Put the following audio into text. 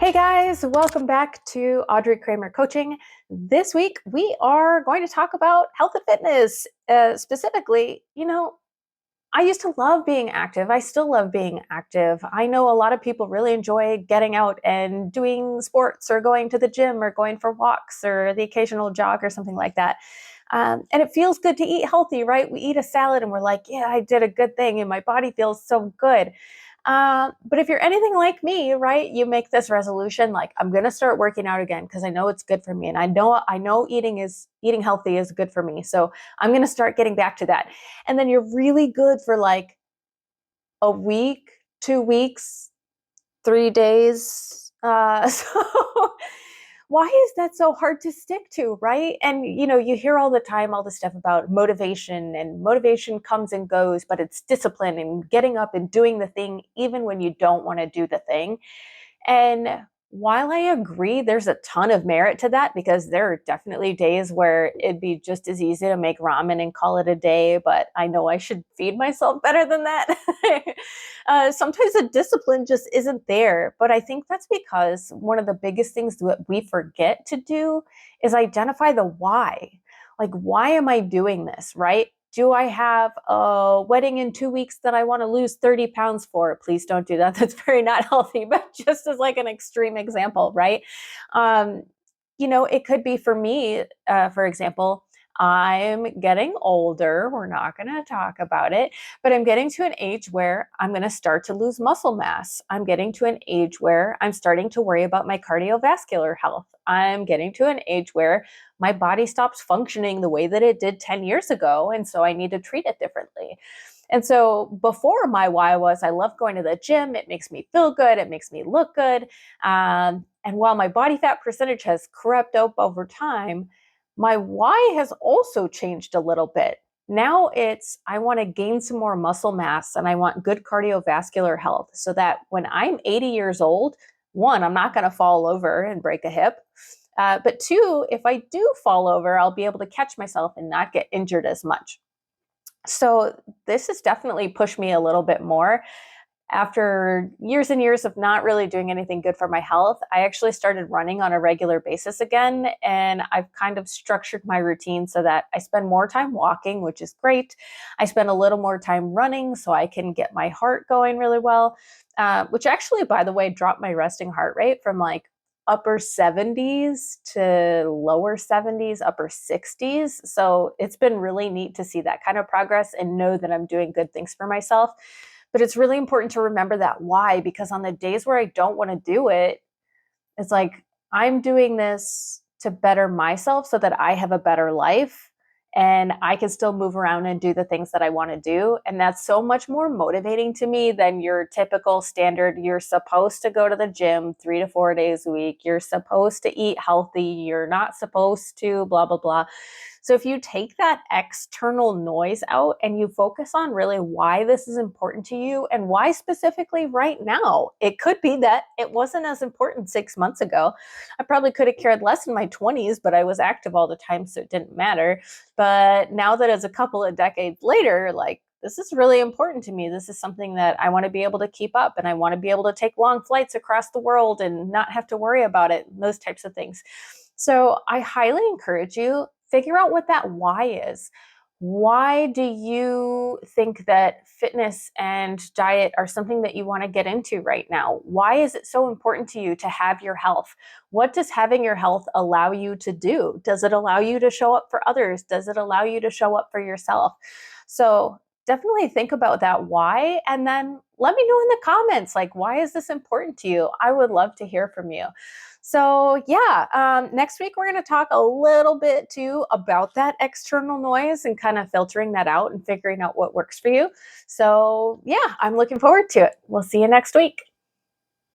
Hey guys, welcome back to Audrey Kramer Coaching. This week we are going to talk about health and fitness. Specifically, I used to love being active. I still love being active. I know a lot of people really enjoy getting out and doing sports or going to the gym or going for walks or the occasional jog or something like that. And it feels good to eat healthy, right? We eat a salad and we're like, yeah, I did a good thing and my body feels so good. But if you're anything like me, right, you make this resolution like I'm gonna start working out again because I know it's good for me, and I know eating healthy is good for me. So I'm gonna start getting back to that. And then you're really good for like a week, 2 weeks, 3 days. So why is that so hard to stick to, right? And you hear all the time all the stuff about motivation, and motivation comes and goes, but it's discipline and getting up and doing the thing even when you don't want to do the thing. And while I agree there's a ton of merit to that, because there are definitely days where it'd be just as easy to make ramen and call it a day, but I know I should feed myself better than that. Sometimes the discipline just isn't there. But I think that's because one of the biggest things that we forget to do is identify the why. Like, why am I doing this, right? Do I have a wedding in 2 weeks that I want to lose 30 pounds for? Please don't do that. That's very not healthy, but just as like an extreme example, right? Um, it could be for me, for example, I'm getting older. We're not going to talk about it, but I'm getting to an age where I'm going to start to lose muscle mass. I'm getting to an age where I'm starting to worry about my cardiovascular health. I'm getting to an age where my body stops functioning the way that it did 10 years ago. And so I need to treat it differently. And so before, my why was I love going to the gym. It makes me feel good. It makes me look good. And while my body fat percentage has crept up over time, my why has also changed a little bit. Now it's I want to gain some more muscle mass and I want good cardiovascular health so that when I'm 80 years old, one, I'm not going to fall over and break a hip. But two, if I do fall over, I'll be able to catch myself and not get injured as much. So this has definitely pushed me a little bit more. After years and years of not really doing anything good for my health, I actually started running on a regular basis again. And I've kind of structured my routine so that I spend more time walking, which is great. I spend a little more time running so I can get my heart going really well, which actually, by the way, dropped my resting heart rate from like upper 70s to lower 70s, upper 60s. So it's been really neat to see that kind of progress and know that I'm doing good things for myself. But it's really important to remember that why, because on the days where I don't want to do it, it's like I'm doing this to better myself so that I have a better life and I can still move around and do the things that I want to do. And that's so much more motivating to me than your typical standard. You're supposed to go to the gym 3 to 4 days a week. You're supposed to eat healthy. You're not supposed to, blah, blah, blah. So if you take that external noise out and you focus on really why this is important to you and why specifically right now, it could be that it wasn't as important 6 months ago. I probably could have cared less in my 20s, but I was active all the time, so it didn't matter. But now that it's a couple of decades later, like, this is really important to me. This is something that I want to be able to keep up, and I want to be able to take long flights across the world and not have to worry about it, those types of things. So I highly encourage you, figure out what that why is. Why do you think that fitness and diet are something that you want to get into right now? Why is it so important to you to have your health? What does having your health allow you to do? Does it allow you to show up for others? Does it allow you to show up for yourself? So definitely think about that why, and then let me know in the comments, like, why is this important to you? I would love to hear from you. So yeah, next week we're going to talk a little bit too about that external noise and kind of filtering that out and figuring out what works for you. So yeah, I'm looking forward to it. We'll see you next week.